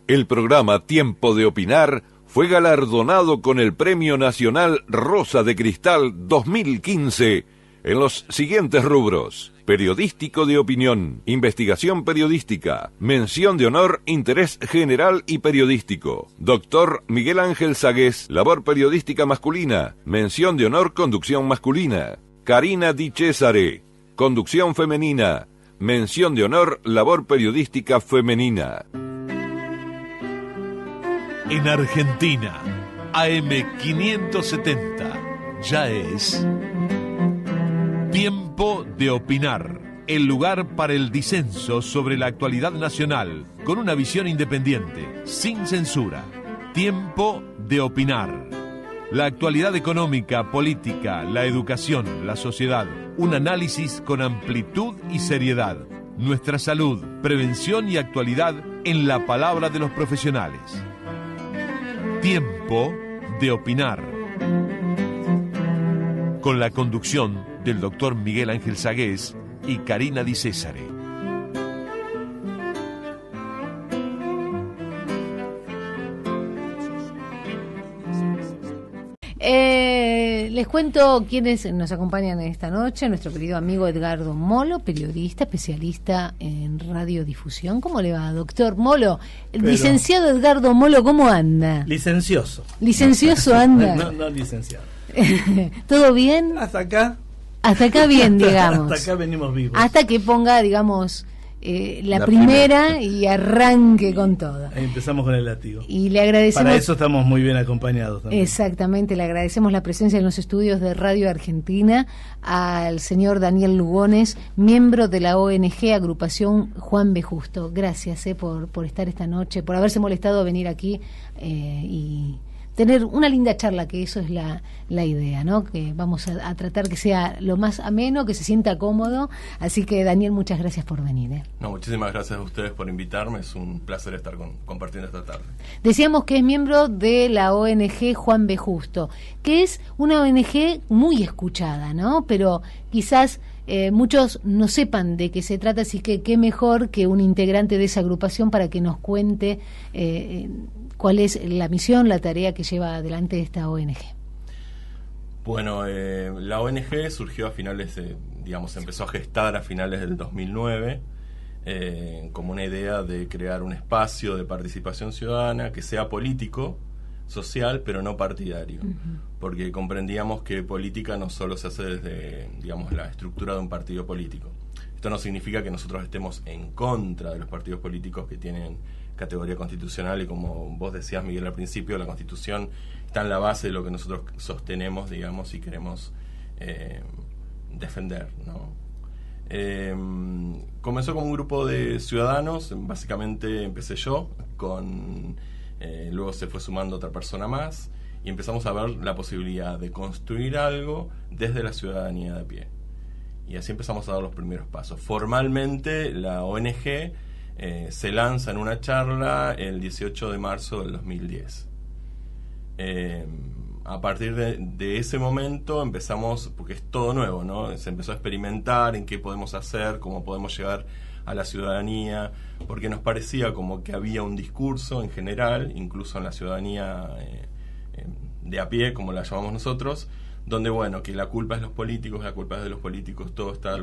El programa Tiempo de Opinar fue galardonado con el Premio Nacional Rosa de Cristal 2015 en los siguientes rubros: periodístico de opinión, investigación periodística, mención de honor, interés general y periodístico. Doctor Miguel Ángel Sagués, labor periodística masculina, mención de honor, conducción masculina. Karina Di Cesare, conducción femenina, mención de honor, labor periodística femenina. En Argentina, AM570 ya es Tiempo de Opinar, el lugar para el disenso sobre la actualidad nacional, con una visión independiente, sin censura. Tiempo de Opinar. La actualidad económica, política, la educación, la sociedad. Un análisis con amplitud y seriedad. Nuestra salud, prevención y actualidad en la palabra de los profesionales. Tiempo de Opinar. Con la conducción del doctor Miguel Ángel Sagués y Karina Di Cesare. Les cuento quiénes nos acompañan esta noche. Nuestro querido amigo Edgardo Molo, periodista, especialista en radiodifusión. ¿Cómo le va, doctor Molo? El licenciado Edgardo Molo, ¿cómo anda? Licencioso. ¿Licencioso anda? No licenciado. ¿Todo bien? Hasta acá. Hasta acá bien, digamos. Hasta acá venimos vivos. Hasta que ponga, digamos, la primera y arranque con todo. Ahí empezamos con el látigo. Y le agradecemos. Para eso estamos muy bien acompañados también. Exactamente, le agradecemos la presencia en los estudios de Radio Argentina al señor Daniel Lugones, miembro de la ONG Agrupación Juan B. Justo. Gracias por estar esta noche, por haberse molestado a venir aquí y tener una linda charla, que eso es la idea, ¿no? Que vamos a tratar que sea lo más ameno, que se sienta cómodo. Así que, Daniel, muchas gracias por venir. No, muchísimas gracias a ustedes por invitarme. Es un placer estar compartiendo esta tarde. Decíamos que es miembro de la ONG Juan B. Justo, que es una ONG muy escuchada, ¿no? Pero quizás muchos no sepan de qué se trata, así que qué mejor que un integrante de esa agrupación para que nos cuente cuál es la misión, la tarea que lleva adelante esta ONG. Bueno, la ONG surgió a finales empezó a gestar a finales del 2009 como una idea de crear un espacio de participación ciudadana que sea político, social, pero no partidario, porque comprendíamos que política no solo se hace desde, la estructura de un partido político. Esto no significa que nosotros estemos en contra de los partidos políticos que tienen categoría constitucional, y como vos decías, Miguel, al principio, la Constitución está en la base de lo que nosotros sostenemos, y queremos defender, ¿no? Comenzó como un grupo de ciudadanos, básicamente empecé yo, luego se fue sumando otra persona más, y empezamos a ver la posibilidad de construir algo desde la ciudadanía de a pie. Y así empezamos a dar los primeros pasos. Formalmente, la ONG se lanza en una charla el 18 de marzo del 2010. A partir de ese momento empezamos, porque es todo nuevo, ¿no? Se empezó a experimentar en qué podemos hacer, cómo podemos llegar a la ciudadanía, porque nos parecía como que había un discurso en general, incluso en la ciudadanía de a pie, como la llamamos nosotros, donde, que la culpa es de los políticos, todo está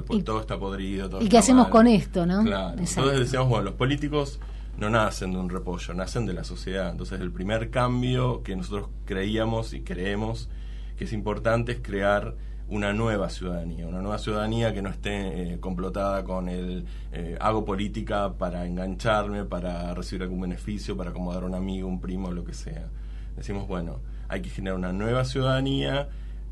podrido, todo ¿y está qué hacemos mal. con esto, no? Claro. Exacto. Entonces decíamos, los políticos no nacen de un repollo, nacen de la sociedad. Entonces el primer cambio que nosotros creíamos y creemos que es importante es crear una nueva ciudadanía que no esté complotada con hago política para engancharme, para recibir algún beneficio, para acomodar a un amigo, un primo, lo que sea. Decimos, hay que generar una nueva ciudadanía,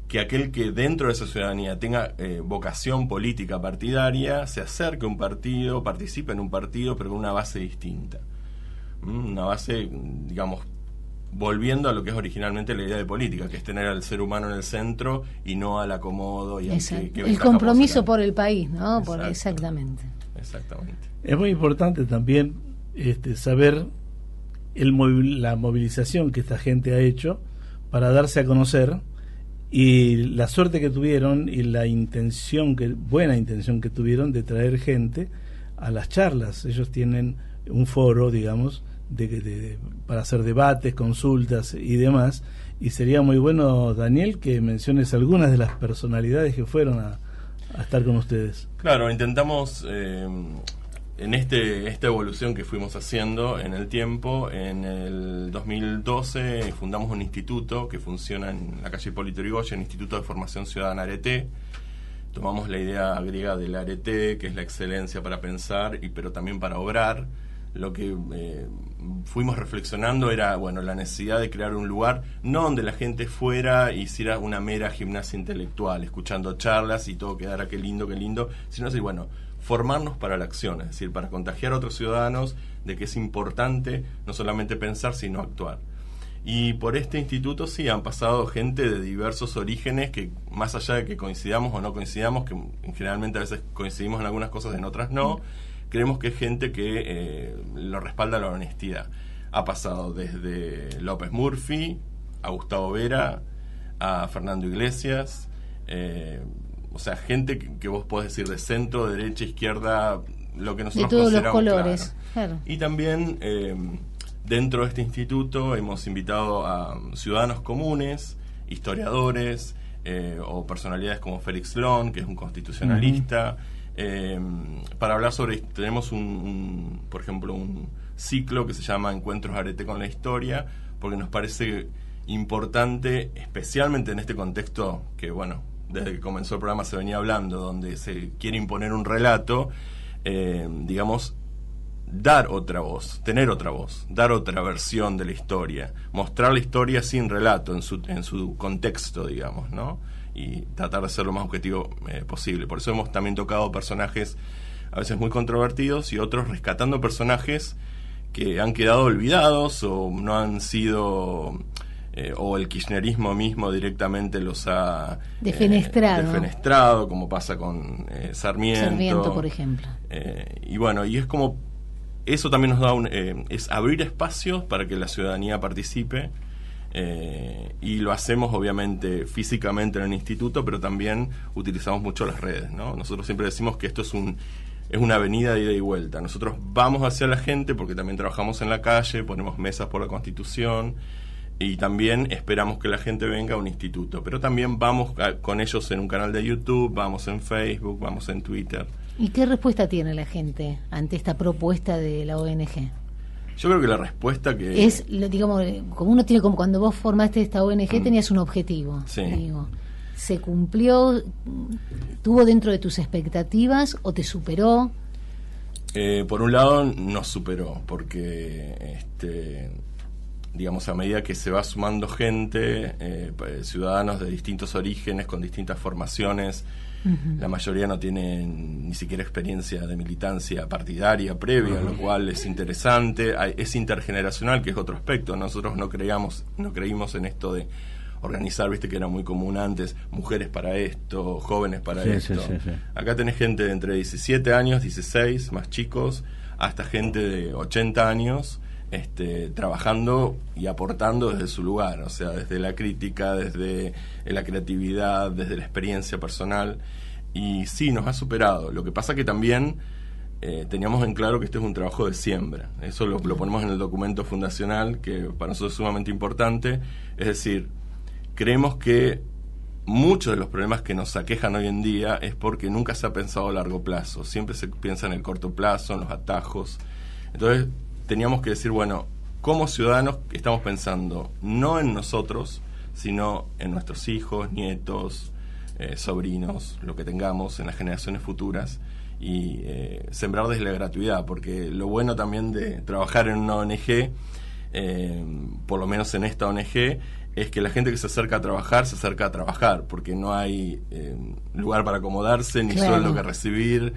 que aquel que dentro de esa ciudadanía tenga vocación política partidaria, se acerque a un partido, participe en un partido, pero con una base distinta. Una base, volviendo a lo que es originalmente la idea de política, que es tener al ser humano en el centro y no al acomodo y al que el compromiso por el país, ¿no? Exactamente. Es muy importante también saber la movilización que esta gente ha hecho para darse a conocer, y la suerte que tuvieron y la buena intención que tuvieron de traer gente a las charlas. Ellos tienen un foro, para hacer debates, consultas y demás. Y sería muy bueno, Daniel, que menciones algunas de las personalidades que fueron a estar con ustedes. Claro, intentamos en esta evolución que fuimos haciendo en el tiempo. En el 2012 fundamos un instituto que funciona en la calle Hipólito Yrigoyen, Instituto de Formación Ciudadana Arete. Tomamos la idea griega del arete, que es la excelencia para pensar, pero también para obrar. Lo que fuimos reflexionando era, bueno, la necesidad de crear un lugar no donde la gente fuera e hiciera una mera gimnasia intelectual, escuchando charlas y todo quedara qué lindo, sino así, bueno, formarnos para la acción, es decir, para contagiar a otros ciudadanos de que es importante no solamente pensar, sino actuar. Y por este instituto sí han pasado gente de diversos orígenes que, más allá de que coincidamos o no coincidamos, que generalmente a veces coincidimos en algunas cosas, en otras no, creemos que es gente que lo respalda la honestidad. Ha pasado desde López Murphy, a Gustavo Vera, a Fernando Iglesias, o sea, gente que vos podés decir de centro, derecha, izquierda, lo que nosotros de todos los consideramos colores, claro. Y también dentro de este instituto hemos invitado a ciudadanos comunes, historiadores o personalidades como Félix Lon, que es un constitucionalista, para hablar sobre... Tenemos por ejemplo, un ciclo que se llama Encuentros Arete con la Historia, porque nos parece importante, especialmente en este contexto que, bueno, desde que comenzó el programa se venía hablando, donde se quiere imponer un relato, digamos, dar otra voz, tener otra voz, dar otra versión de la historia, mostrar la historia sin relato, en su contexto, digamos, ¿no? Y tratar de ser lo más objetivo posible. Por eso hemos también tocado personajes a veces muy controvertidos y otros rescatando personajes que han quedado olvidados o no han sido... o el kirchnerismo mismo directamente los ha defenestrado, como pasa con Sarmiento, por ejemplo. Y bueno, y es como eso también nos da es abrir espacios para que la ciudadanía participe, y lo hacemos obviamente físicamente en el instituto, pero también utilizamos mucho las redes, ¿no? Nosotros siempre decimos que esto es una avenida de ida y vuelta. Nosotros vamos hacia la gente porque también trabajamos en la calle, ponemos mesas por la Constitución, y también esperamos que la gente venga a un instituto, pero también vamos con ellos en un canal de YouTube, vamos en Facebook, vamos en Twitter. ¿Y qué respuesta tiene la gente ante esta propuesta de la ONG? Yo creo que la respuesta que... Es, digamos, como uno tiene, como cuando vos formaste esta ONG tenías un objetivo. Sí. Digo, ¿se cumplió? ¿Tuvo dentro de tus expectativas o te superó? Por un lado nos superó, porque digamos, a medida que se va sumando gente, ciudadanos de distintos orígenes, con distintas formaciones, la mayoría no tienen ni siquiera experiencia de militancia partidaria previa, lo cual es interesante. Es intergeneracional, que es otro aspecto. Nosotros no creímos en esto de organizar, viste que era muy común antes, mujeres para esto, jóvenes para esto. Sí. Acá tenés gente de entre 17 años, 16, más chicos, hasta gente de 80 años, trabajando y aportando desde su lugar, o sea, desde la crítica, desde la creatividad, desde la experiencia personal, y sí, nos ha superado. Lo que pasa que también teníamos en claro que este es un trabajo de siembra. Eso lo ponemos en el documento fundacional, que para nosotros es sumamente importante. Es decir, creemos que muchos de los problemas que nos aquejan hoy en día es porque nunca se ha pensado a largo plazo, siempre se piensa en el corto plazo, en los atajos. Entonces teníamos que decir, bueno, como ciudadanos estamos pensando no en nosotros, sino en nuestros hijos, nietos, sobrinos, lo que tengamos en las generaciones futuras, y sembrar desde la gratuidad, porque lo bueno también de trabajar en una ONG, por lo menos en esta ONG, es que la gente que se acerca a trabajar, porque no hay lugar para acomodarse, ni sueldo que recibir,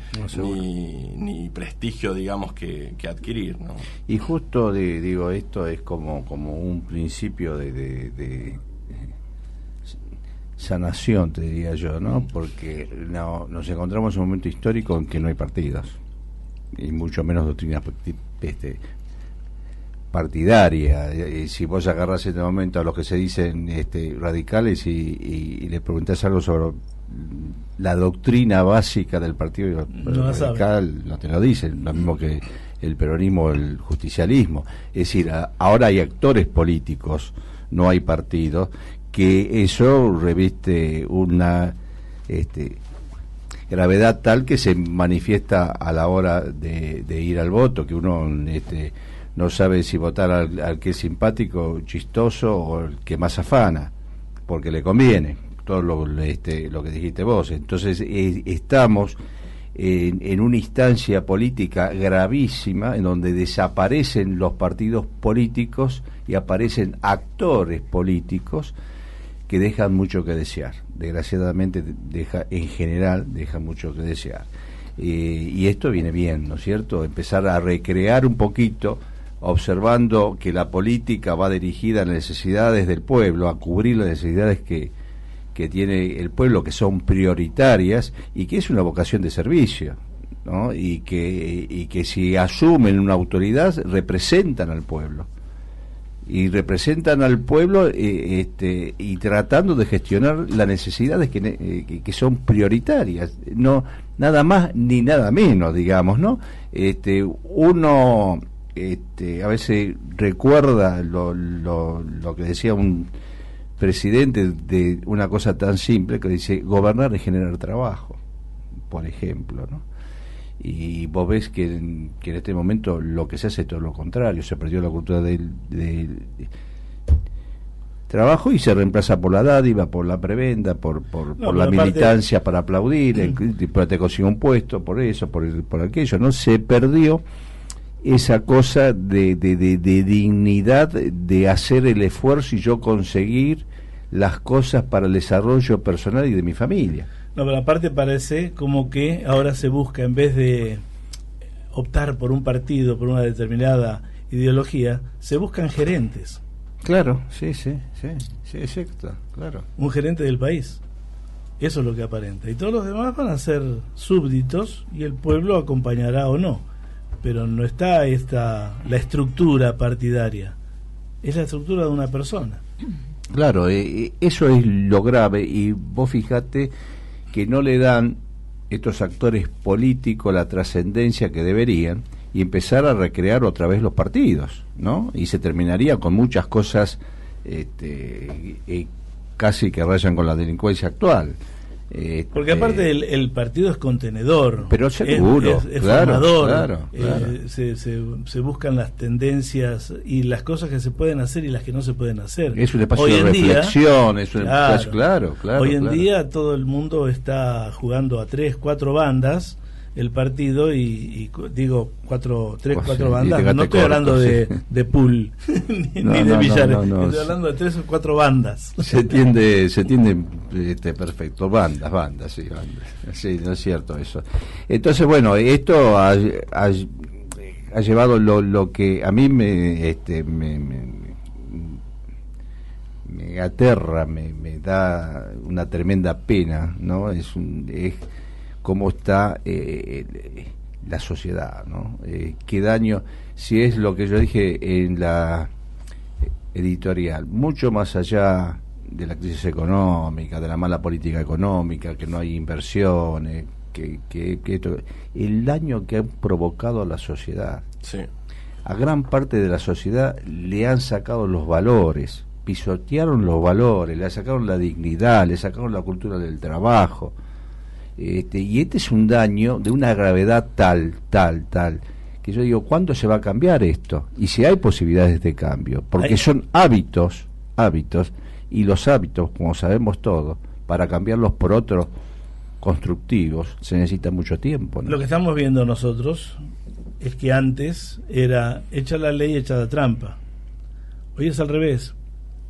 ni prestigio, digamos, que adquirir, ¿no? Y justo, digo, esto es como un principio de sanación, te diría yo, ¿no? Porque nos encontramos en un momento histórico en que no hay partidos, y mucho menos doctrinas partidaria. Y si vos agarrás en este momento a los que se dicen radicales y les preguntás algo sobre la doctrina básica del partido radical, no te lo dicen. Lo mismo que el peronismo o el justicialismo. Es decir, ahora hay actores políticos, no hay partidos, que eso reviste una gravedad tal que se manifiesta a la hora de ir al voto, que uno no sabe si votar al que es simpático, chistoso, o el que más afana, porque le conviene, todo lo que dijiste vos. Entonces estamos en una instancia política gravísima, en donde desaparecen los partidos políticos y aparecen actores políticos que dejan mucho que desear. Desgraciadamente en general deja mucho que desear. Y esto viene bien, ¿no es cierto? Empezar a recrear un poquito, observando que la política va dirigida a las necesidades del pueblo, a cubrir las necesidades que tiene el pueblo, que son prioritarias, y que es una vocación de servicio, ¿no? Y que si asumen una autoridad, representan al pueblo. Y representan al pueblo y tratando de gestionar las necesidades que son prioritarias, no nada más ni nada menos, digamos, ¿no? Uno a veces recuerda lo que decía un presidente de una cosa tan simple, que dice: gobernar es generar trabajo, por ejemplo, ¿no? Y vos ves que en este momento lo que se hace es todo lo contrario. Se perdió la cultura del trabajo y se reemplaza por la dádiva, por la prebenda, por la militancia para aplaudir, pero te consigue un puesto, por eso, por aquello, ¿no? Se perdió esa cosa de dignidad, de hacer el esfuerzo y yo conseguir las cosas para el desarrollo personal y de mi familia. No, pero aparte parece como que ahora se busca, en vez de optar por un partido, por una determinada ideología, se buscan gerentes. Claro, sí, exacto, claro. Un gerente del país. Eso es lo que aparenta. Y todos los demás van a ser súbditos y el pueblo acompañará o no. Pero no está la estructura partidaria. Es la estructura de una persona. Claro, eso es lo grave. Y vos fijate que no le dan estos actores políticos la trascendencia que deberían, y empezar a recrear otra vez los partidos, ¿no? Y se terminaría con muchas cosas casi que rayan con la delincuencia actual. Porque aparte el partido es contenedor, pero seguro, es claro, formador, claro. Se buscan las tendencias y las cosas que se pueden hacer y las que no se pueden hacer. Es un espacio de reflexión, es un espacio, claro. Hoy en día todo el mundo está jugando a 3, 4 bandas el partido y digo 4 bandas, no estoy hablando de pool ni de billares, estoy hablando de 3 o 4 bandas. Se entiende perfecto, bandas, sí, no es cierto eso. Entonces, bueno, esto ha llevado lo que a mí me aterra, me da una tremenda pena, ¿no? Es cómo está la sociedad, ¿no? Qué daño, si es lo que yo dije en la editorial, mucho más allá de la crisis económica, de la mala política económica, que no hay inversiones, que esto, el daño que han provocado a la sociedad. Sí. A gran parte de la sociedad le han sacado los valores, pisotearon los valores, le sacaron la dignidad, le sacaron la cultura del trabajo. Y este es un daño de una gravedad tal, que yo digo, ¿cuándo se va a cambiar esto? Y si hay posibilidades de cambio, porque son hábitos, y los hábitos, como sabemos todos, para cambiarlos por otros constructivos, se necesita mucho tiempo, ¿no? Lo que estamos viendo nosotros es que antes era echa la ley, echa la trampa. Hoy es al revés.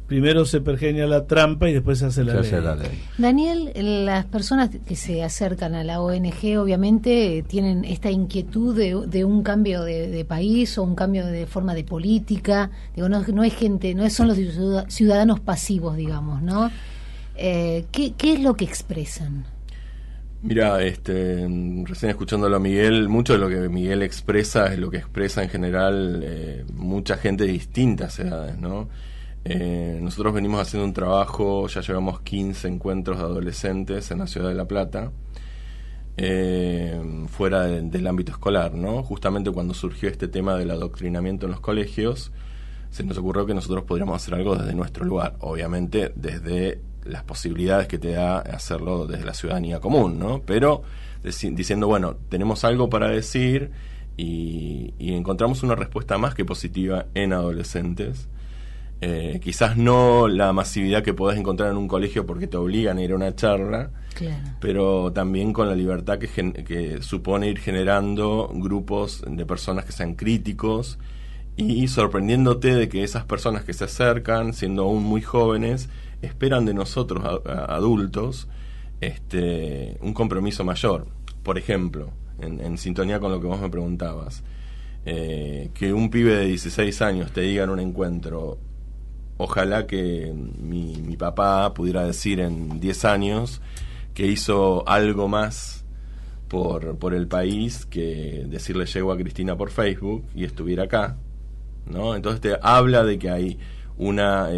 Primero se pergenia la trampa y después se hace la ley. Daniel, las personas que se acercan a la ONG obviamente tienen esta inquietud de un cambio de país o un cambio de forma de política. Digo, no es gente, no son los ciudadanos pasivos, digamos, ¿no? ¿Qué es lo que expresan? Mira, recién escuchándolo a Miguel, mucho de lo que Miguel expresa es lo que expresa en general mucha gente de distintas edades, ¿no? Nosotros venimos haciendo un trabajo, ya llevamos 15 encuentros de adolescentes en la ciudad de La Plata, fuera del ámbito escolar, ¿no? Justamente cuando surgió este tema del adoctrinamiento en los colegios, se nos ocurrió que nosotros podríamos hacer algo desde nuestro lugar, obviamente desde las posibilidades que te da hacerlo desde la ciudadanía común, ¿no? Pero diciendo, bueno, tenemos algo para decir y encontramos una respuesta más que positiva en adolescentes. Quizás no la masividad que podés encontrar en un colegio porque te obligan a ir a una charla, claro, pero también con la libertad que supone ir generando grupos de personas que sean críticos y sorprendiéndote de que esas personas que se acercan, siendo aún muy jóvenes, esperan de nosotros adultos un compromiso mayor. Por ejemplo, en sintonía con lo que vos me preguntabas, que un pibe de 16 años te diga en un encuentro: ojalá que mi papá pudiera decir en 10 años que hizo algo más por el país que decirle llego a Cristina por Facebook y estuviera acá, ¿no? Entonces te habla de que hay una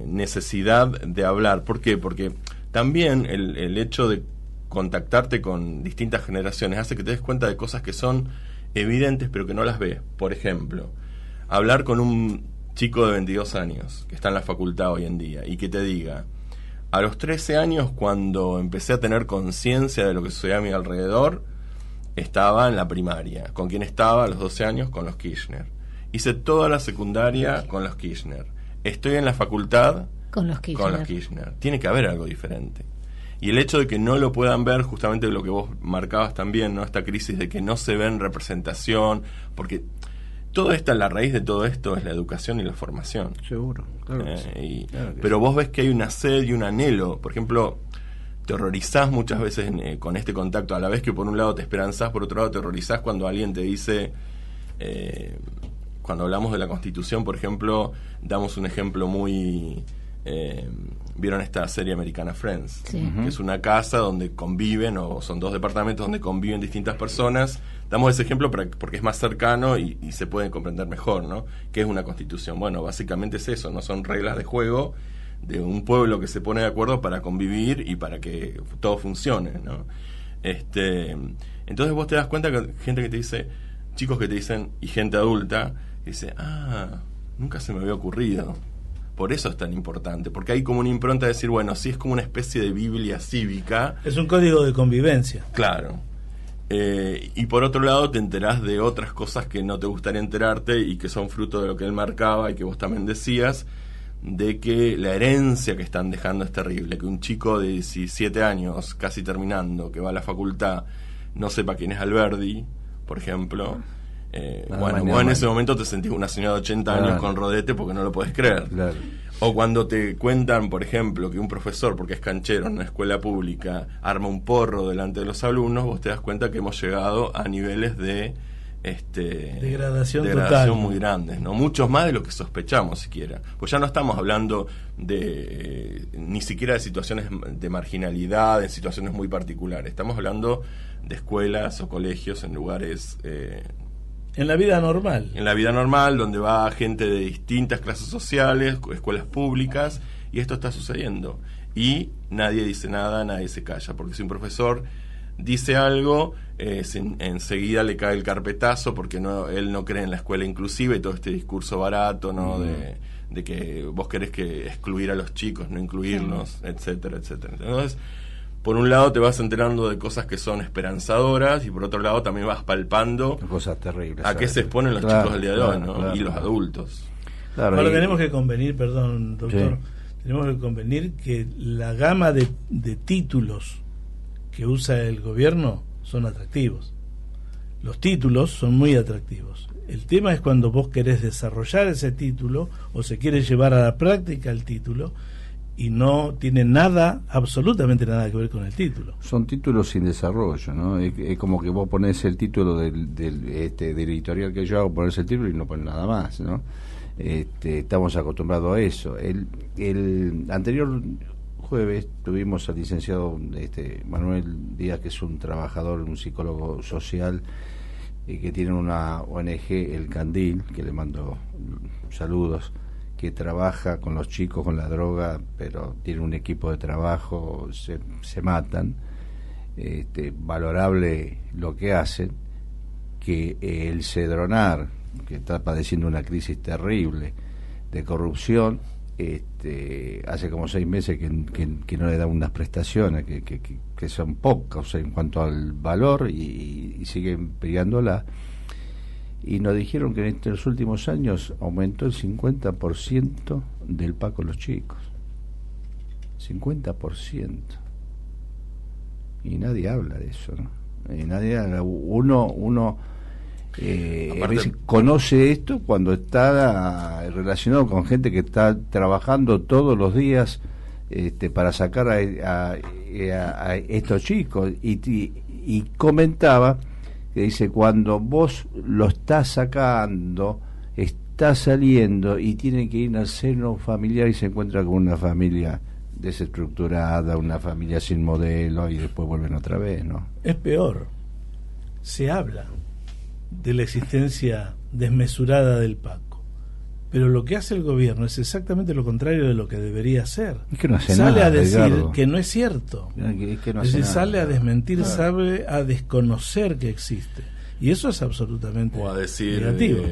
necesidad de hablar. ¿Por qué? Porque también el hecho de contactarte con distintas generaciones hace que te des cuenta de cosas que son evidentes pero que no las ves. Por ejemplo, hablar con un chico de 22 años que está en la facultad hoy en día y que te diga: a los 13 años, cuando empecé a tener conciencia de lo que sucedía a mi alrededor, estaba en la primaria. ¿Con quién estaba? A los 12 años, con los Kirchner. Hice toda la secundaria con los Kirchner. Estoy en la facultad con los Kirchner. Tiene que haber algo diferente. Y el hecho de que no lo puedan ver, justamente lo que vos marcabas también, ¿no? Esta crisis de que no se ve en representación, porque la raíz de todo esto es la educación y la formación. Seguro, claro que sí. Pero vos ves que hay una sed y un anhelo. Por ejemplo, te horrorizás muchas veces con este contacto, a la vez que por un lado te esperanzás, por otro lado te horrorizás cuando alguien te dice... cuando hablamos de la Constitución, por ejemplo, damos un ejemplo muy... ¿vieron esta serie americana Friends? Sí. Que es una casa donde conviven, o son 2 departamentos donde conviven distintas personas. Damos ese ejemplo porque es más cercano y se puede comprender mejor, ¿no? ¿Qué es una Constitución? Bueno, básicamente es eso, ¿no? Son reglas de juego de un pueblo que se pone de acuerdo para convivir y para que todo funcione, ¿no? Entonces vos te das cuenta que hay gente que te dice, chicos que te dicen, y gente adulta, que dice: nunca se me había ocurrido. Por eso es tan importante, porque hay como una impronta de decir, bueno, sí, es como una especie de Biblia cívica. Es un código de convivencia. Claro. Y por otro lado te enterás de otras cosas que no te gustaría enterarte y que son fruto de lo que él marcaba y que vos también decías, de que la herencia que están dejando es terrible, que un chico de 17 años, casi terminando, que va a la facultad, no sepa quién es Alberdi, por ejemplo. Vos en ese momento te sentís una señora de 80 años con rodete porque no lo podés creer. Claro. O cuando te cuentan, por ejemplo, que un profesor, porque es canchero en una escuela pública, arma un porro delante de los alumnos, vos te das cuenta que hemos llegado a niveles de degradación total, muy grandes, ¿no? Muchos más de lo que sospechamos siquiera. Pues ya no estamos hablando de ni siquiera de situaciones de marginalidad, en situaciones muy particulares. Estamos hablando de escuelas o colegios en lugares... en la vida normal. En la vida normal, donde va gente de distintas clases sociales, escuelas públicas, y esto está sucediendo. Y nadie dice nada, nadie se calla, porque si un profesor dice algo, enseguida le cae el carpetazo, porque él no cree en la escuela inclusiva y todo este discurso barato, ¿no? De que vos querés que excluir a los chicos, no incluirlos, etcétera, etcétera. Entonces, por un lado te vas enterando de cosas que son esperanzadoras y por otro lado también vas palpando cosas terribles a qué se exponen los chicos del día de hoy, ¿no? Y los adultos. Claro, ahora tenemos que convenir, perdón, doctor, tenemos que convenir que la gama de títulos que usa el gobierno son atractivos. Los títulos son muy atractivos. El tema es cuando vos querés desarrollar ese título o se quiere llevar a la práctica el título y no tiene nada, absolutamente nada que ver con el título. Son títulos sin desarrollo, ¿no? Es como que vos ponés el título del editorial que yo hago, ponés el título y no ponés nada más, ¿no? Estamos acostumbrados a eso. El anterior jueves tuvimos al licenciado Manuel Díaz, que es un trabajador, un psicólogo social, que tiene una ONG, El Candil, que le mando saludos, que trabaja con los chicos con la droga, pero tiene un equipo de trabajo, se matan, valorable lo que hacen, que el Cedronar, que está padeciendo una crisis terrible de corrupción, hace como 6 meses que no le dan unas prestaciones que son pocas en cuanto al valor, y siguen peleándola. Y nos dijeron que en los últimos años aumentó el 50% del pago a los chicos. 50%. Y nadie habla de eso, ¿no? Y nadie habla. Uno a veces conoce esto cuando está relacionado con gente que está trabajando todos los días para sacar a estos chicos, y comentaba que dice, cuando vos lo estás sacando, está saliendo y tiene que ir al seno familiar y se encuentra con una familia desestructurada, una familia sin modelo, y después vuelven otra vez, ¿no? Es peor, se habla de la existencia desmesurada del Paco, pero lo que hace el gobierno es exactamente lo contrario de lo que debería hacer. Es que no hace sale nada, a decir Edgardo, que no es cierto, es que no es hace decir, nada. sale a desmentir, Claro. sabe a desconocer que existe, y eso es absolutamente O a decir, negativo.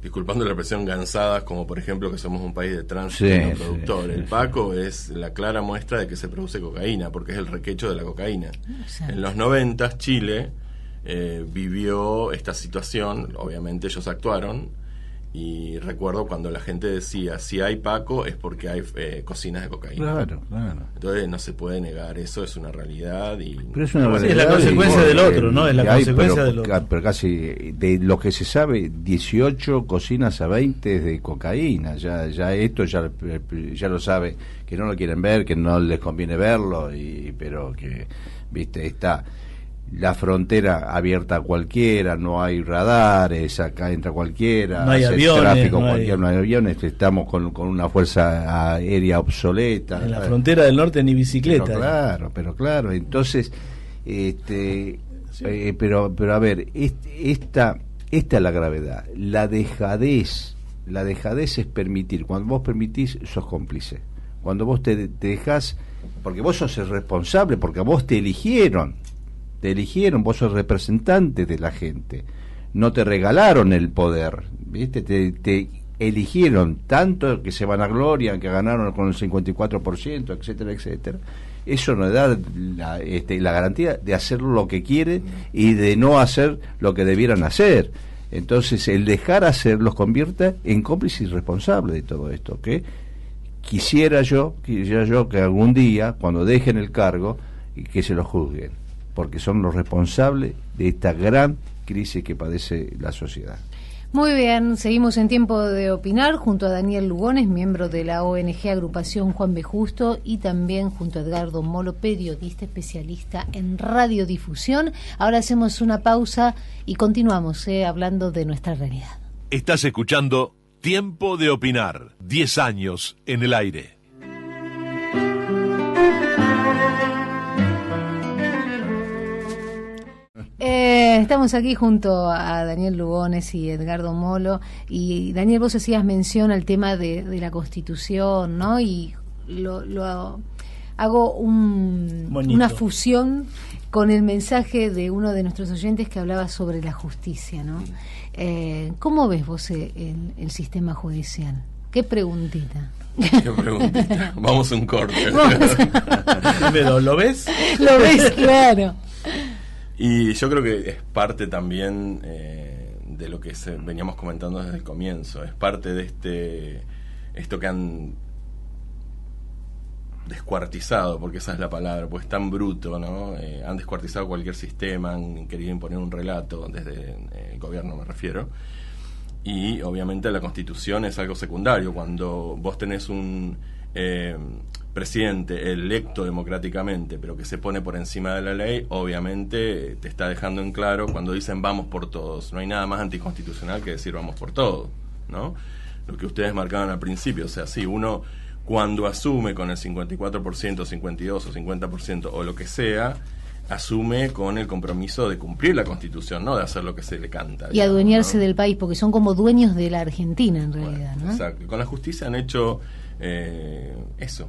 disculpando la expresión, gansadas, como por ejemplo que somos un país de tránsito Sí, no productor. sí, El Paco es la clara muestra de que se produce cocaína, porque es el requecho de la cocaína. Exacto. En los 90 Chile vivió esta situación, obviamente ellos actuaron, y recuerdo cuando la gente decía, si hay Paco es porque hay cocinas de cocaína. Claro. Entonces no se puede negar, eso es una realidad. Pero es una Sí, es realidad, la consecuencia y- del otro, ¿no? Es la y consecuencia pero, del otro. Pero casi, de lo que se sabe, 18 cocinas a 20 de cocaína. Ya esto ya lo sabe, que no lo quieren ver, que no les conviene verlo, pero que, viste, está la frontera abierta a cualquiera, no hay radares, acá entra cualquiera, No hay hace aviones, tráfico no hay- cualquiera, no hay aviones, estamos con una fuerza aérea obsoleta. En la frontera del norte ni bicicleta. Pero claro, entonces, pero a ver, esta es la gravedad, la dejadez es permitir. Cuando vos permitís, sos cómplice. Cuando vos te dejás, porque vos sos el responsable, porque a vos te eligieron, vos sos representante de la gente, no te regalaron el poder, ¿viste? Te eligieron, tanto que se vanaglorian que ganaron con el 54%, etcétera, etcétera. Eso nos da la garantía de hacer lo que quieren y de no hacer lo que debieran hacer. Entonces, el dejar hacer los convierte en cómplices irresponsables de todo esto, que quisiera yo que algún día, cuando dejen el cargo, que se los juzguen, porque son los responsables de esta gran crisis que padece la sociedad. Muy bien, seguimos en Tiempo de Opinar junto a Daniel Lugones, miembro de la ONG Agrupación Juan B. Justo, y también junto a Edgardo Molo, periodista especialista en radiodifusión. Ahora hacemos una pausa y continuamos hablando de nuestra realidad. Estás escuchando Tiempo de Opinar, 10 años en el aire. Estamos aquí junto a Daniel Lugones y Edgardo Molo, y Daniel, vos hacías mención al tema de la Constitución, ¿no? Y lo hago una fusión con el mensaje de uno de nuestros oyentes que hablaba sobre la justicia, ¿no? ¿Cómo ves vos el sistema judicial? ¿Qué preguntita? ¿Qué preguntita? Vamos a un corte. Primero, ¿lo ves? Lo ves, claro. Y yo creo que es parte también de lo que veníamos comentando desde el comienzo. Es parte de esto que han descuartizado, porque esa es la palabra, pues es tan bruto, ¿no? Han descuartizado cualquier sistema, han querido imponer un relato, desde el gobierno me refiero. Y obviamente la Constitución es algo secundario. Cuando vos tenés un presidente electo democráticamente, pero que se pone por encima de la ley, obviamente te está dejando en claro cuando dicen vamos por todos. No hay nada más anticonstitucional que decir vamos por todos, ¿no? Lo que ustedes marcaban al principio, o sea, sí, uno cuando asume con el 54%, 52 o 50% o lo que sea, asume con el compromiso de cumplir la Constitución, no de hacer lo que se le canta. Y adueñarse, ¿no? del país, porque son como dueños de la Argentina en realidad, Bueno, ¿no? exacto. Con la justicia han hecho eso.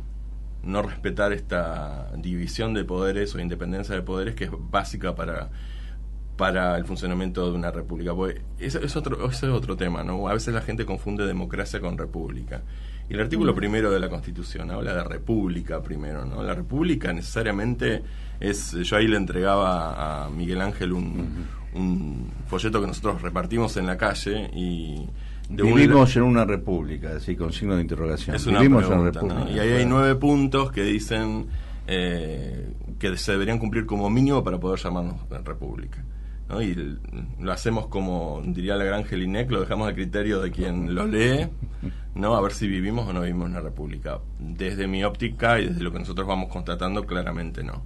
no respetar esta división de poderes o independencia de poderes que es básica para el funcionamiento de una república. Porque ese es otro tema, ¿no? A veces la gente confunde democracia con república. Y el artículo primero de la Constitución habla de república primero, ¿no? La república necesariamente es... Yo ahí le entregaba a Miguel Ángel un folleto que nosotros repartimos en la calle y... Vivimos en una república, así con signo de interrogación. Es una Vivimos pregunta, en una república, ¿no? Y ahí hay 9 puntos que dicen que se deberían cumplir como mínimo para poder llamarnos república, ¿no? Y lo hacemos como diría la gran Jelinek, lo dejamos al criterio de quien lo lee, ¿no? A ver si vivimos o no vivimos en una república. Desde mi óptica y desde lo que nosotros vamos constatando, claramente no.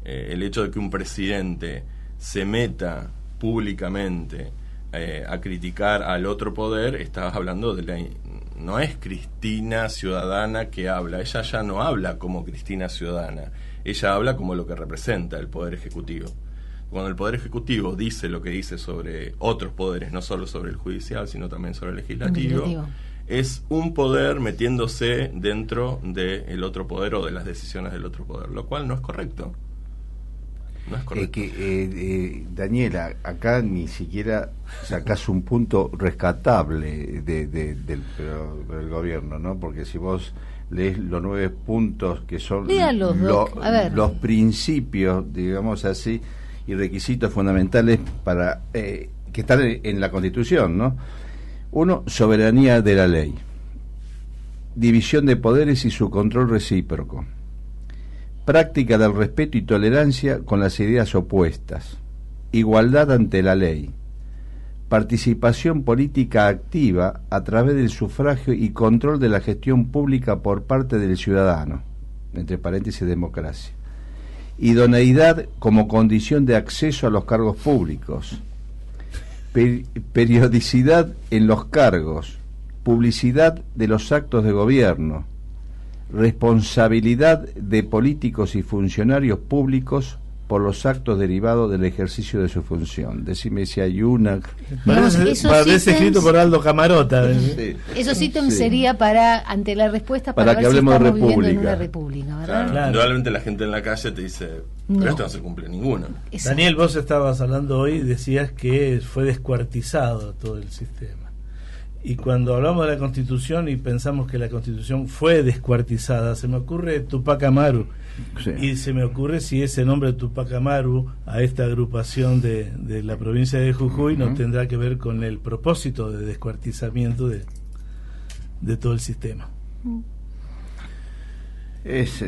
El hecho de que un presidente se meta públicamente a criticar al otro poder, estabas hablando no es Cristina Ciudadana que habla, ella ya no habla como Cristina Ciudadana, ella habla como lo que representa el Poder Ejecutivo. Cuando el Poder Ejecutivo dice lo que dice sobre otros poderes, no solo sobre el judicial, sino también sobre el legislativo, es un poder metiéndose dentro del otro poder o de las decisiones del otro poder, lo cual no es correcto. No es correcto. Daniela, acá ni siquiera sacás un punto rescatable del gobierno, ¿no? Porque si vos lees los 9 puntos que son los principios, digamos así, y requisitos fundamentales para que están en la Constitución, ¿no? 1, soberanía de la ley, división de poderes y su control recíproco, práctica del respeto y tolerancia con las ideas opuestas, igualdad ante la ley, participación política activa a través del sufragio y control de la gestión pública por parte del ciudadano, entre paréntesis democracia, idoneidad como condición de acceso a los cargos públicos, periodicidad en los cargos, publicidad de los actos de gobierno, responsabilidad de políticos y funcionarios públicos por los actos derivados del ejercicio de su función. Decime si hay una... Parece escrito por Aldo Camarota. Sí. Esos ítems sería ante la respuesta para ver que hablemos si estamos de viviendo en república. una república, ¿verdad? Claro. Indudablemente la gente en la calle te dice, pero esto no se cumple ninguno. Exacto. Daniel, vos estabas hablando hoy y decías que fue descuartizado todo el sistema. Y cuando hablamos de la Constitución y pensamos que la Constitución fue descuartizada, se me ocurre Tupac Amaru. Sí. Y se me ocurre si ese nombre Tupac Amaru a esta agrupación de la provincia de Jujuy no tendrá que ver con el propósito de descuartizamiento de todo el sistema. Es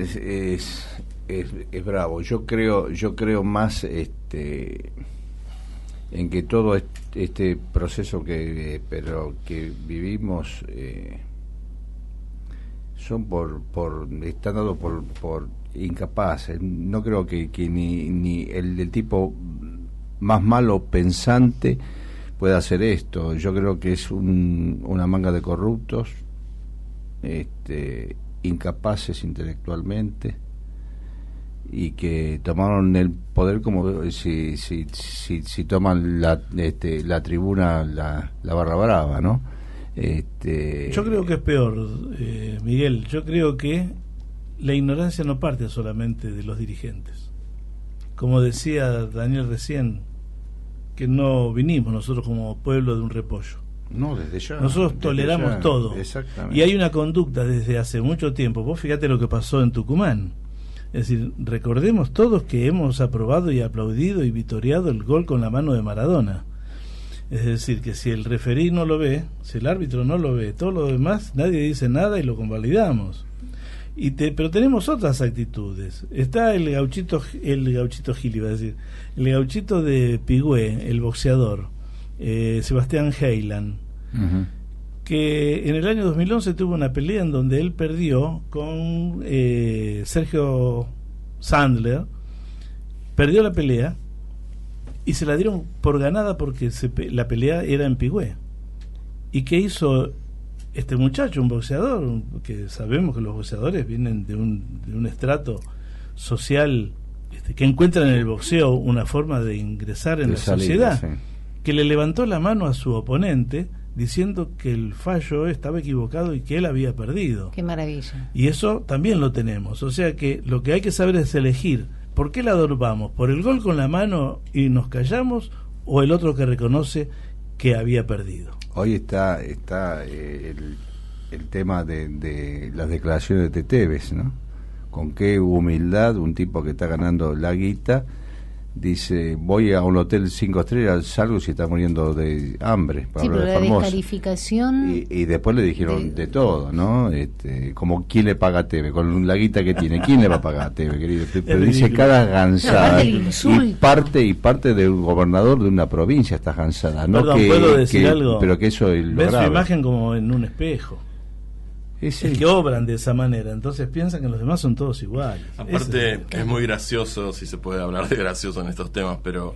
bravo. Yo creo más en que todo este proceso que vivimos son están dados por incapaces. No creo que ni el tipo más malo pensante pueda hacer esto. Yo creo que es una manga de corruptos, incapaces intelectualmente, y que tomaron el poder como si toman la tribuna, la barra brava, ¿no? Yo creo que es peor, Miguel. Yo creo que la ignorancia no parte solamente de los dirigentes. Como decía Daniel recién, que no vinimos nosotros como pueblo de un repollo. No, desde ya. Nosotros toleramos todo. Exactamente. Y hay una conducta desde hace mucho tiempo. Vos fíjate lo que pasó en Tucumán. Es decir, recordemos todos que hemos aprobado y aplaudido y vitoreado el gol con la mano de Maradona. Es decir, que si el referí no lo ve, si el árbitro no lo ve, todo lo demás, nadie dice nada y lo convalidamos. Pero tenemos otras actitudes. Está el gauchito Gil, iba a decir, el gauchito de Pigüé, el boxeador, Sebastián Heiland, que en el año 2011 tuvo una pelea en donde él perdió con Sergio Sandler, perdió la pelea y se la dieron por ganada porque la pelea era en Pigüé. ¿Y qué hizo este muchacho, un boxeador, que sabemos que los boxeadores vienen de un estrato social que encuentran en el boxeo una forma de ingresar en la sociedad, sí, que le levantó la mano a su oponente diciendo que el fallo estaba equivocado y que él había perdido. Qué maravilla. Y eso también lo tenemos. O sea que lo que hay que saber es elegir. ¿Por qué lado vamos? ¿Por el gol con la mano y nos callamos? ¿O el otro que reconoce que había perdido? Hoy está el tema de las declaraciones de Tevez, ¿no? Con qué humildad un tipo que está ganando la guita dice, voy a un hotel 5 estrellas, salgo si está muriendo de hambre. Sí, pero la descalificación... Y después le dijeron de todo, ¿no? Como quién le paga a Tevez, con la guita que tiene, ¿quién le va a pagar a Tevez, querido? Pero dice cada gansada, y parte del gobernador de una provincia está gansada, ¿no? Perdón, ¿puedo decir algo? Pero que eso es lo ves grave. Su imagen como en un espejo. Es que obran de esa manera, entonces piensan que los demás son todos iguales. Aparte, es muy gracioso, si se puede hablar de gracioso en estos temas, pero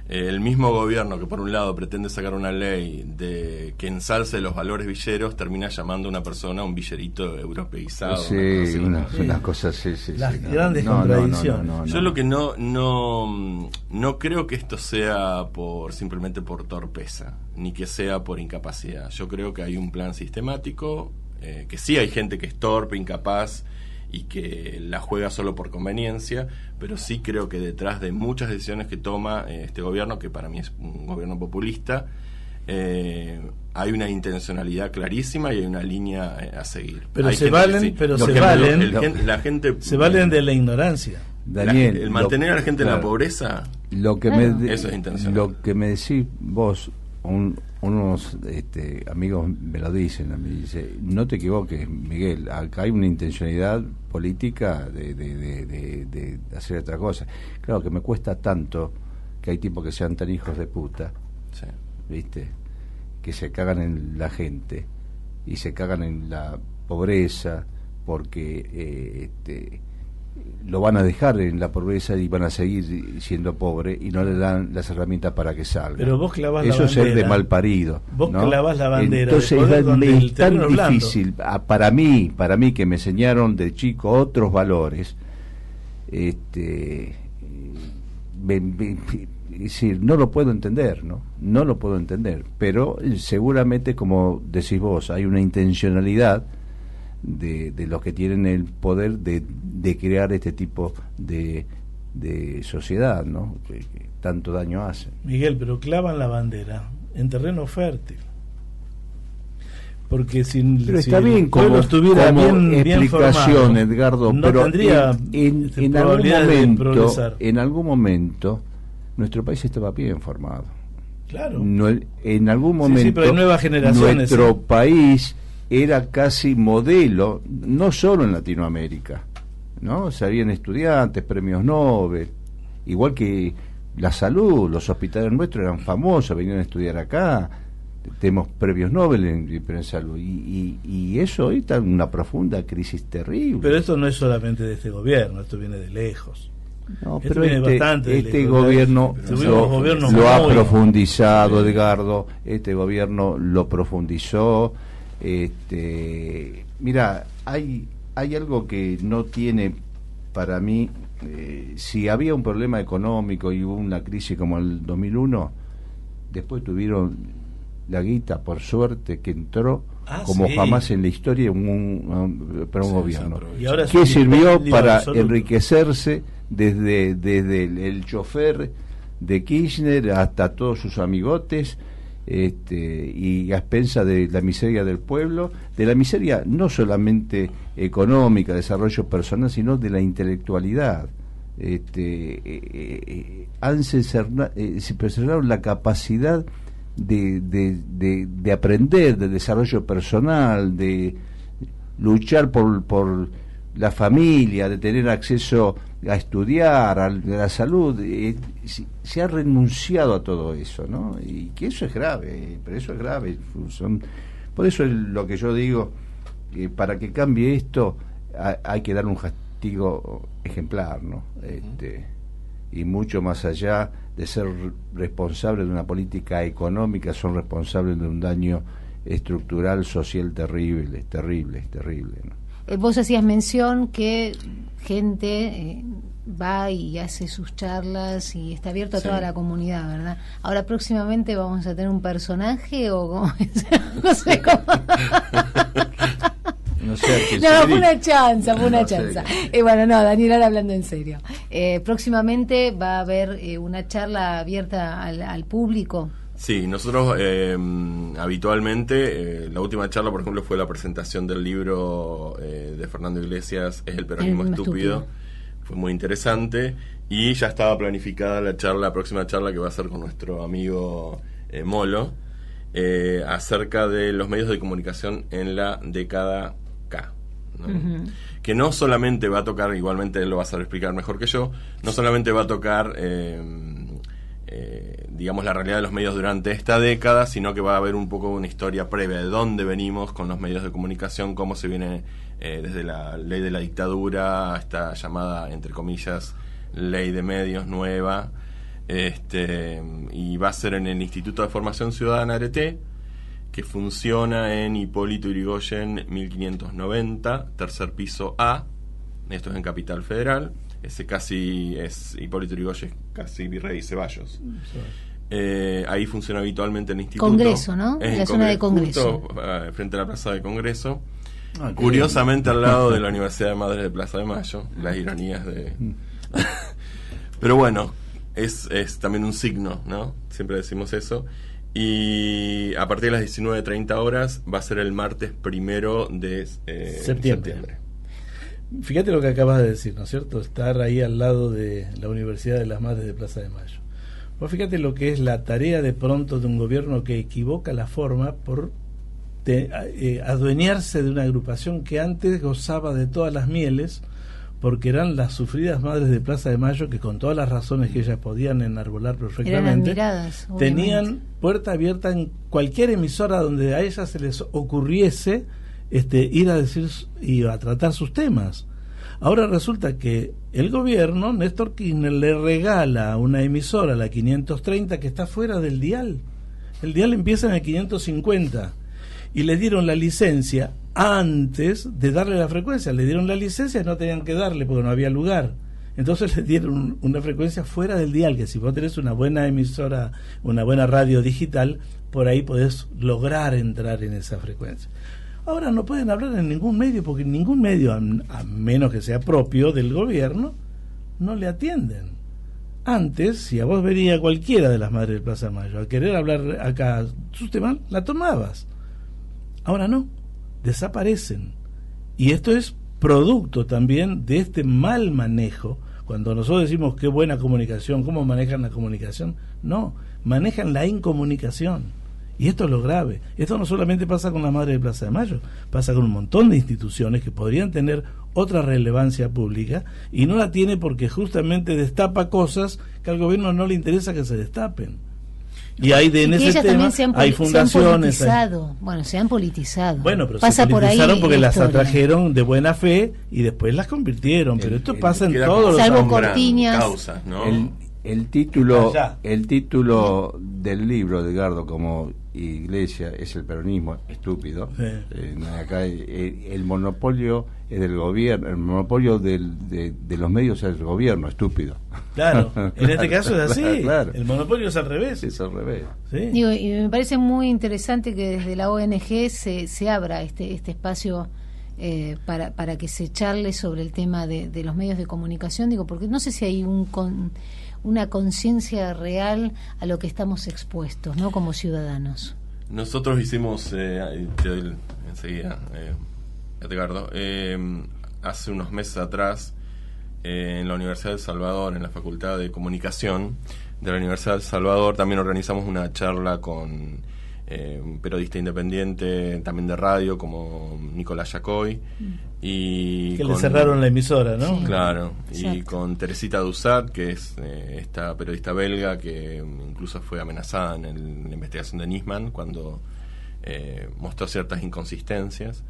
el mismo gobierno que por un lado pretende sacar una ley de que ensalce los valores villeros, termina llamando a una persona un villerito europeizado. Sí, unas cosas, sí. Las grandes contradicciones. Yo lo que no creo que esto sea simplemente por torpeza, ni que sea por incapacidad. Yo creo que hay un plan sistemático, que sí hay gente que es torpe, incapaz y que la juega solo por conveniencia, pero sí creo que detrás de muchas decisiones que toma este gobierno, que para mí es un gobierno populista, hay una intencionalidad clarísima y hay una línea a seguir. Pero hay se valen de la ignorancia. Daniel, el mantener a la gente en la pobreza, eso es intencional. Lo que me decís vos, unos amigos me lo dicen, me dice, no te equivoques, Miguel, acá hay una intencionalidad política de hacer otra cosa. Claro que me cuesta tanto que hay tipos que sean tan hijos de puta, sí, ¿viste? Que se cagan en la gente y se cagan en la pobreza porque lo van a dejar en la pobreza y van a seguir siendo pobres y no le dan las herramientas para que salga. Pero vos clavás eso la bandera. Es ser de mal parido. Vos, ¿no?, clavás la bandera. Entonces es tan difícil para mí que me enseñaron de chico otros valores. Es decir, no lo puedo entender, no lo puedo entender, pero seguramente, como decís vos, hay una intencionalidad de los que tienen el poder de crear este tipo de sociedad, ¿no? Que tanto daño hacen. Miguel, pero clavan la bandera en terreno fértil, porque pero está bien, como estuviera bien explicación, formado, Edgardo, no pero tendría en algún momento nuestro país estaba bien formado. Claro. En algún momento pero hay nuevas generaciones, nuestro país era casi modelo, no solo en Latinoamérica, ¿no? Salían estudiantes, premios Nobel, igual que la salud, los hospitales nuestros eran famosos, venían a estudiar acá, tenemos premios Nobel en salud, y eso hoy está en una profunda crisis terrible. Pero esto no es solamente de este gobierno, esto viene de lejos. No, pero este gobierno lo ha profundizado, Edgardo, este gobierno lo profundizó. Mira, hay algo que no tiene para mí, si había un problema económico y hubo una crisis como el 2001, después tuvieron la guita, por suerte, que entró jamás en la historia para un gobierno, que sirvió para enriquecerse desde el chofer de Kirchner hasta todos sus amigotes, y a expensa de la miseria del pueblo, de la miseria no solamente económica, desarrollo personal, sino de la intelectualidad. Se preservaron la capacidad de aprender, de desarrollo personal, de luchar por la familia, de tener acceso a estudiar, a la salud. Se ha renunciado a todo eso, ¿no? Y que eso es grave, pero eso es grave. Por eso es lo que yo digo, que para que cambie esto hay que dar un castigo ejemplar, ¿no? Y mucho más allá de ser responsables de una política económica, son responsables de un daño estructural, social terrible, ¿no? Vos hacías mención que gente va y hace sus charlas y está abierto a toda la comunidad, ¿verdad? Ahora próximamente vamos a tener un personaje o cómo es? No sé cómo. No sé, fue una chanza. Bueno, no, Daniel, ahora hablando en serio. Próximamente va a haber una charla abierta al público. Sí, nosotros habitualmente, la última charla, por ejemplo, fue la presentación del libro de Fernando Iglesias, Es el peronismo estúpido. Fue muy interesante y ya estaba planificada la próxima charla que va a ser con nuestro amigo Molo, acerca de los medios de comunicación en la década K, ¿no? Que no solamente va a tocar, igualmente él lo va a saber explicar mejor que yo, no solamente va a tocar digamos la realidad de los medios durante esta década, sino que va a haber un poco una historia previa de dónde venimos con los medios de comunicación, cómo se viene desde la ley de la dictadura a esta llamada, entre comillas, ley de medios nueva, y va a ser en el Instituto de Formación Ciudadana Areté, que funciona en Hipólito Yrigoyen 1590, tercer piso A. Esto es en Capital Federal. Ese casi es Hipólito Yrigoyen, casi Virrey Ceballos. Ahí funciona habitualmente el instituto. Congreso, ¿no? En la zona de Congreso. Justo, frente a la Plaza de Congreso. Curiosamente al lado de la Universidad de Madres de Plaza de Mayo. Las ironías de... Pero bueno, es también un signo, ¿no? Siempre decimos eso. Y a partir de las 19:30 horas va a ser el martes 1 de septiembre. Fíjate lo que acabas de decir, ¿no es cierto? Estar ahí al lado de la Universidad de las Madres de Plaza de Mayo. Vos fíjate lo que es la tarea de pronto de un gobierno que equivoca la forma por adueñarse de una agrupación que antes gozaba de todas las mieles, porque eran las sufridas Madres de Plaza de Mayo que con todas las razones que ellas podían enarbolar perfectamente, tenían puerta abierta en cualquier emisora donde a ellas se les ocurriese ir a decir y a tratar sus temas. Ahora resulta que el gobierno, Néstor Kirchner, le regala una emisora, la 530, que está fuera del dial. El dial empieza en el 550 y le dieron la licencia antes de darle la frecuencia. Le dieron la licencia y no tenían que darle porque no había lugar. Entonces le dieron una frecuencia fuera del dial, que si vos tenés una buena emisora, una buena radio digital, por ahí podés lograr entrar en esa frecuencia. Ahora no pueden hablar en ningún medio, porque en ningún medio, a menos que sea propio del gobierno, no le atienden. Antes, si a vos venía cualquiera de las Madres de Plaza de Mayo a querer hablar acá sus temas, la tomabas. Ahora no, desaparecen. Y esto es producto también de este mal manejo. Cuando nosotros decimos qué buena comunicación, cómo manejan la comunicación, no, manejan la incomunicación. Y esto es lo grave. Esto no solamente pasa con la Madre de Plaza de Mayo, pasa con un montón de instituciones que podrían tener otra relevancia pública y no la tiene porque justamente destapa cosas que al gobierno no le interesa que se destapen. Y hay en ese tema hay fundaciones. Se han politizado. Bueno, pero pasa se politizaron por porque las atrajeron de buena fe y después las convirtieron. Pero esto pasa en todos los salvo Cortiñas. Causas, ¿no? El título del libro de Edgardo como Iglesia es el peronismo estúpido. Sí. Acá el monopolio es del gobierno, el monopolio de los medios es el gobierno estúpido. Claro, en este caso es así. Claro. El monopolio es al revés. Es al revés. ¿Sí? Digo, y me parece muy interesante que desde la ONG se abra este espacio para que se charle sobre el tema de los medios de comunicación. Digo, porque no sé si hay una conciencia real a lo que estamos expuestos, ¿no? Como ciudadanos. Nosotros hicimos, te doy enseguida, Edgardo, hace unos meses atrás, en la Universidad de El Salvador, en la Facultad de Comunicación de la Universidad de El Salvador, también organizamos una charla con un periodista independiente, también de radio, como Nicolás Yacoy. Y que le cerraron la emisora, ¿no? Sí, claro, exacto. Y con Teresita Dusat, que es esta periodista belga que incluso fue amenazada en la investigación de Nisman cuando mostró ciertas inconsistencias.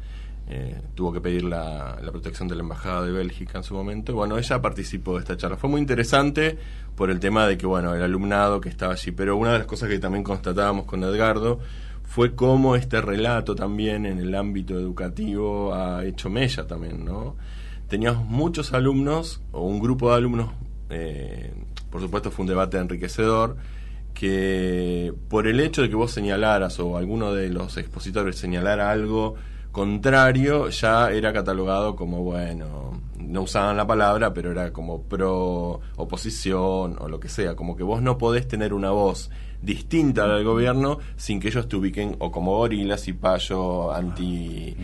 Tuvo que pedir la protección de la Embajada de Bélgica en su momento. Y bueno, ella participó de esta charla. Fue muy interesante por el tema de que, bueno, el alumnado que estaba allí. Pero una de las cosas que también constatábamos con Edgardo fue cómo este relato también en el ámbito educativo ha hecho mella también, ¿no? Teníamos muchos alumnos, o un grupo de alumnos, por supuesto fue un debate enriquecedor, que por el hecho de que vos señalaras o alguno de los expositores señalara algo contrario, ya era catalogado como, bueno, no usaban la palabra, pero era como pro oposición o lo que sea, como que vos no podés tener una voz distinta al gobierno sin que ellos te ubiquen o como gorilas y payo anti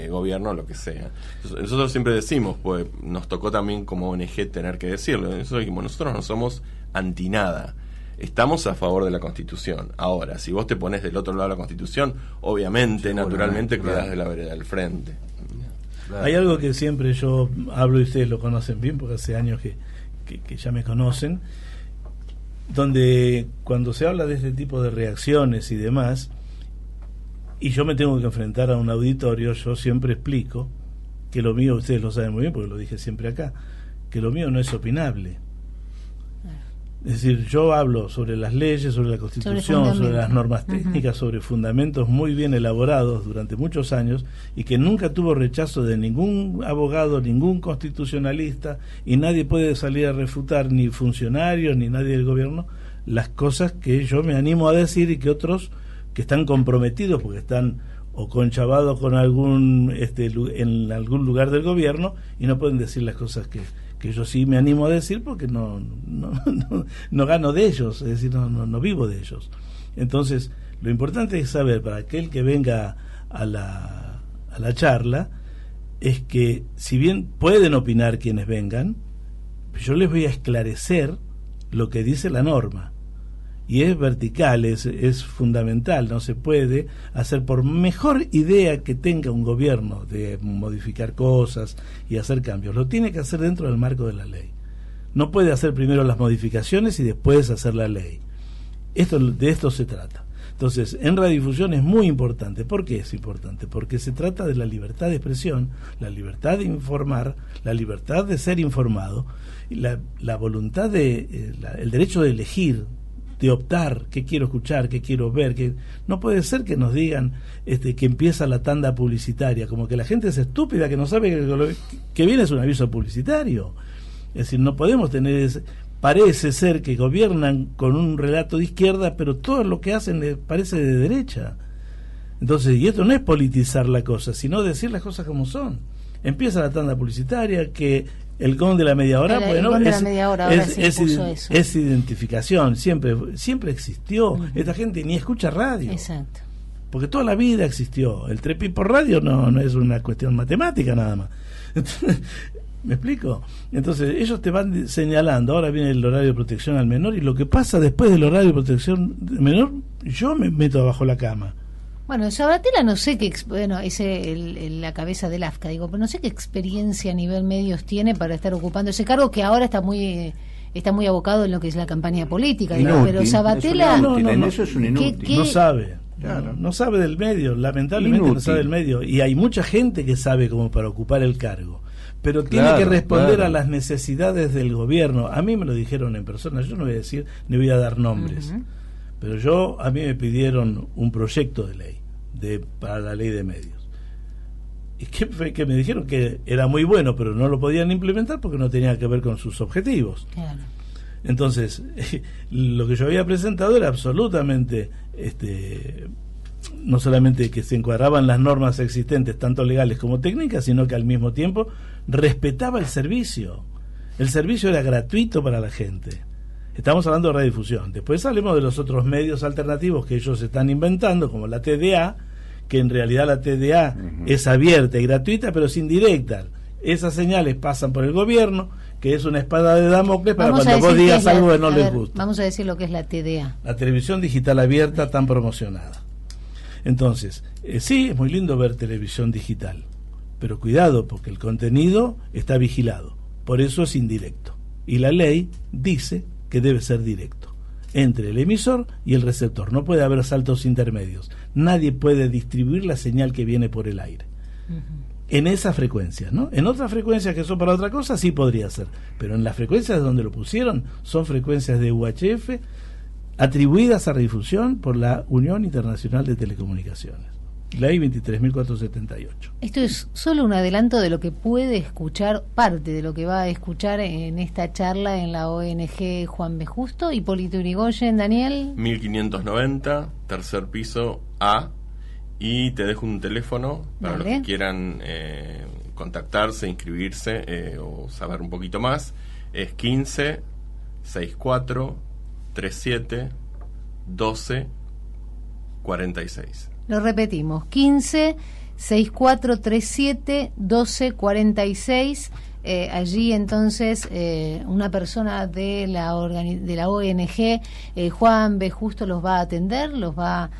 gobierno, lo que sea. Entonces, nosotros siempre decimos, pues nos tocó también como ONG tener que decirlo, nosotros dijimos, nosotros no somos anti nada, estamos a favor de la Constitución. Ahora, si vos te pones del otro lado de la Constitución, obviamente, naturalmente quedás de la vereda del frente. Claro. Hay algo que siempre yo hablo, y ustedes lo conocen bien porque hace años que ya me conocen, donde cuando se habla de este tipo de reacciones y demás, y yo me tengo que enfrentar a un auditorio, yo siempre explico que lo mío, ustedes lo saben muy bien porque lo dije siempre acá, que lo mío no es opinable. Es decir, yo hablo sobre las leyes, sobre la Constitución, sobre las normas técnicas, sobre fundamentos muy bien elaborados durante muchos años y que nunca tuvo rechazo de ningún abogado, ningún constitucionalista, y nadie puede salir a refutar, ni funcionarios, ni nadie del gobierno, las cosas que yo me animo a decir y que otros que están comprometidos porque están o conchavados con algún en algún lugar del gobierno y no pueden decir las cosas que yo sí me animo a decir porque no gano de ellos, es decir, no vivo de ellos. Entonces, lo importante es saber, para aquel que venga a la charla, es que si bien pueden opinar quienes vengan, yo les voy a esclarecer lo que dice la norma. Y es vertical, es fundamental, no se puede hacer, por mejor idea que tenga un gobierno de modificar cosas y hacer cambios, lo tiene que hacer dentro del marco de la ley. No puede hacer primero las modificaciones y después hacer la ley. De esto se trata. Entonces, en radiodifusión es muy importante. ¿Por qué es importante? Porque se trata de la libertad de expresión, la libertad de informar, la libertad de ser informado, y la voluntad el derecho de elegir, de optar, qué quiero escuchar, qué quiero ver, que no puede ser que nos digan que empieza la tanda publicitaria, como que la gente es estúpida, que no sabe que viene es un aviso publicitario. Es decir, no podemos tener parece ser que gobiernan con un relato de izquierda, pero todo lo que hacen les parece de derecha. Entonces, y esto no es politizar la cosa, sino decir las cosas como son. Empieza la tanda publicitaria, que el gong de la media hora, es identificación, siempre existió. Esta gente ni escucha radio. Exacto. Porque toda la vida existió. El trepi por radio no es una cuestión matemática nada más. ¿Me explico? Entonces, ellos te van señalando, ahora viene el horario de protección al menor, y lo que pasa después del horario de protección al menor, yo me meto abajo la cama. Bueno, Sabatella no sé qué, la cabeza del AFCA, digo, pero no sé qué experiencia a nivel medios tiene para estar ocupando ese cargo que ahora está muy abocado en lo que es la campaña política, digo, pero Sabatella eso es un inútil. No sabe. Claro. No sabe del medio, lamentablemente no sabe del medio, y hay mucha gente que sabe como para ocupar el cargo, pero tiene que responder a las necesidades del gobierno. A mí me lo dijeron en persona, yo no voy a decir ni voy a dar nombres, pero a mí me pidieron un proyecto de ley para la ley de medios, y que me dijeron que era muy bueno, pero no lo podían implementar porque no tenía que ver con sus objetivos. Claro. Entonces, lo que yo había presentado era absolutamente no solamente que se encuadraban las normas existentes, tanto legales como técnicas, sino que al mismo tiempo respetaba el servicio. El servicio era gratuito para la gente. Estamos hablando de radiodifusión. Después hablemos de los otros medios alternativos que ellos están inventando, como la TDA, que en realidad la TDA es abierta y gratuita, pero sin directa. Esas señales pasan por el gobierno, que es una espada de Damocles para cuando vos digas algo que no les gusta. Vamos a decir lo que es la TDA. La televisión digital abierta tan promocionada. Entonces, sí, es muy lindo ver televisión digital, pero cuidado, porque el contenido está vigilado. Por eso es indirecto. Y la ley dice que debe ser directo entre el emisor y el receptor. No puede haber saltos intermedios. Nadie puede distribuir la señal que viene por el aire. En esa frecuencia, ¿no? En otras frecuencias que son para otra cosa sí podría ser, pero en las frecuencias donde lo pusieron son frecuencias de UHF atribuidas a redifusión por la Unión Internacional de Telecomunicaciones. Ley 23.478. Esto es solo un adelanto de lo que puede escuchar, parte de lo que va a escuchar en esta charla en la ONG Juan B. Justo. Hipólito Yrigoyen, Daniel. 1590, tercer piso A. Y te dejo un teléfono para Dale. los que quieran contactarse, inscribirse o saber un poquito más. Es 15 64 37 12 46. Lo repetimos, 15 6437 1246. Allí entonces una persona de la ONG Juan B. Justo los va a atender, les va a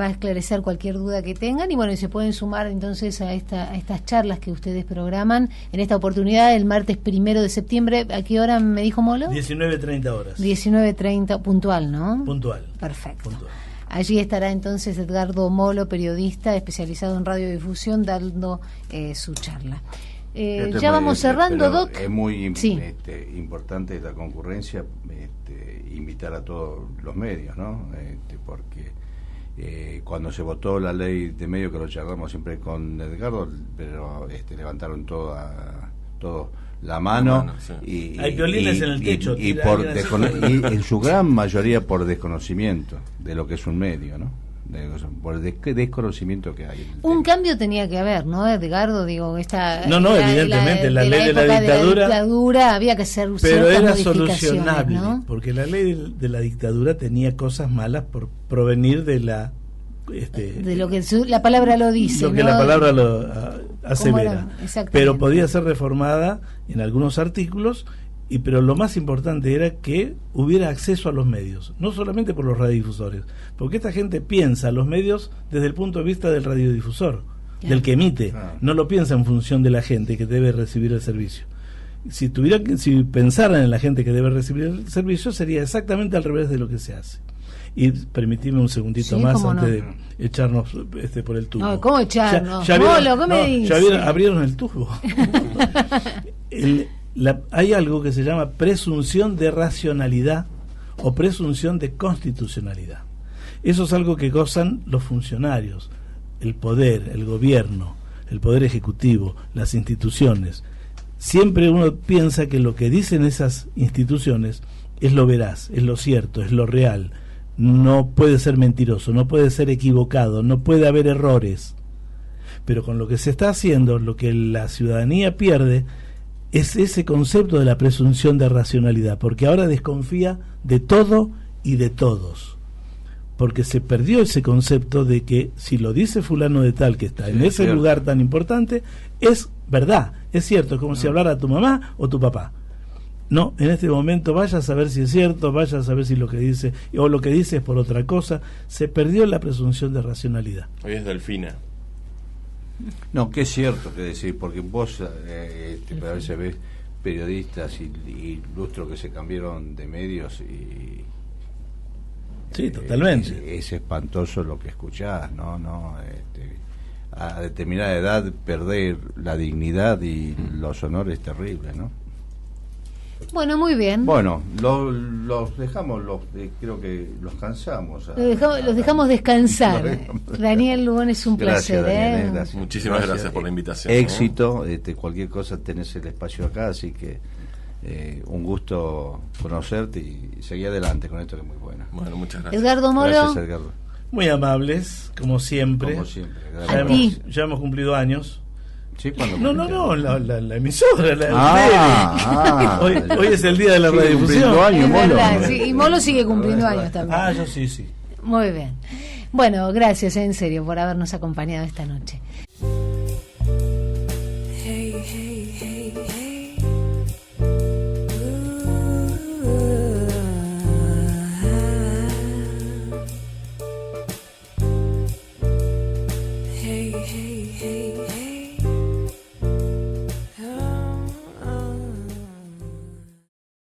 esclarecer cualquier duda que tengan y bueno, y se pueden sumar entonces a estas charlas que ustedes programan en esta oportunidad el martes 1 de septiembre. ¿A qué hora me dijo Molo? 19:30 horas. 19:30, puntual, ¿no? Puntual. Perfecto. Puntual. Allí estará entonces Edgardo Molo, periodista especializado en radiodifusión, dando su charla. Ya vamos cerrando, pero Doc. es muy Sí. importante la concurrencia, invitar a todos los medios, ¿no? Porque cuando se votó la ley de medios, que lo charlamos siempre con Edgardo, pero levantaron todo la mano, sí. Hay violines en el techo, y en su gran mayoría por desconocimiento de lo que es un medio, ¿no? Por el desconocimiento que hay. Un cambio tenía que haber, ¿no, Edgardo? Digo, evidentemente, la ley de la dictadura había que hacer pero ciertas era modificaciones, solucionable, ¿no? porque la ley de la dictadura tenía cosas malas por provenir de la de lo que la palabra lo dice, lo que ¿no? la palabra lo asevera, pero podía ser reformada en algunos artículos. Pero lo más importante era que hubiera acceso a los medios, no solamente por los radiodifusores, porque esta gente piensa los medios desde el punto de vista del radiodifusor, del que emite, no lo piensa en función de la gente que debe recibir el servicio. Si pensaran en la gente que debe recibir el servicio, sería exactamente al revés de lo que se hace. Y permitime un segundito más antes de echarnos por el tubo. No, ¿cómo echarnos? Abrieron el tubo. Hay algo que se llama presunción de racionalidad o presunción de constitucionalidad. Eso es algo que gozan los funcionarios, el poder, el gobierno, el poder ejecutivo, las instituciones. Siempre uno piensa que lo que dicen esas instituciones es lo veraz, es lo cierto, es lo real. No puede ser mentiroso, no puede ser equivocado, no puede haber errores. Pero con lo que se está haciendo, lo que la ciudadanía pierde es ese concepto de la presunción de racionalidad, porque ahora desconfía de todo y de todos, porque se perdió ese concepto de que si lo dice fulano de tal que está en ese lugar tan importante, es verdad, es cierto, es como si hablara tu mamá o tu papá. No, en este momento vaya a saber si es cierto, vaya a saber si lo que dice o lo que dice es por otra cosa. Se perdió la presunción de racionalidad. Hoy es Delfina. No, que es cierto que decir, porque vos a veces ves periodistas y ilustros que se cambiaron de medios y sí, totalmente. Es espantoso lo que escuchás, ¿no? A determinada edad perder la dignidad y los honores terribles, ¿no? Bueno, muy bien. Bueno, los dejamos, creo que los cansamos. Los dejamos descansar. Daniel Lugones, es un placer. Daniel, gracias. Muchísimas gracias por la invitación. Éxito, cualquier cosa tenés el espacio acá, así que un gusto conocerte y seguir adelante con esto que es muy bueno. Bueno, muchas gracias. Edgardo Molo. Gracias, Edgardo. Muy amables, como siempre. Ya hemos cumplido años. ¿Sí? No, la emisora. Hoy es el día de la radiodifusión. Es verdad, sí, y Molo sigue cumpliendo años también. Yo sí. Muy bien. Bueno, gracias en serio por habernos acompañado esta noche.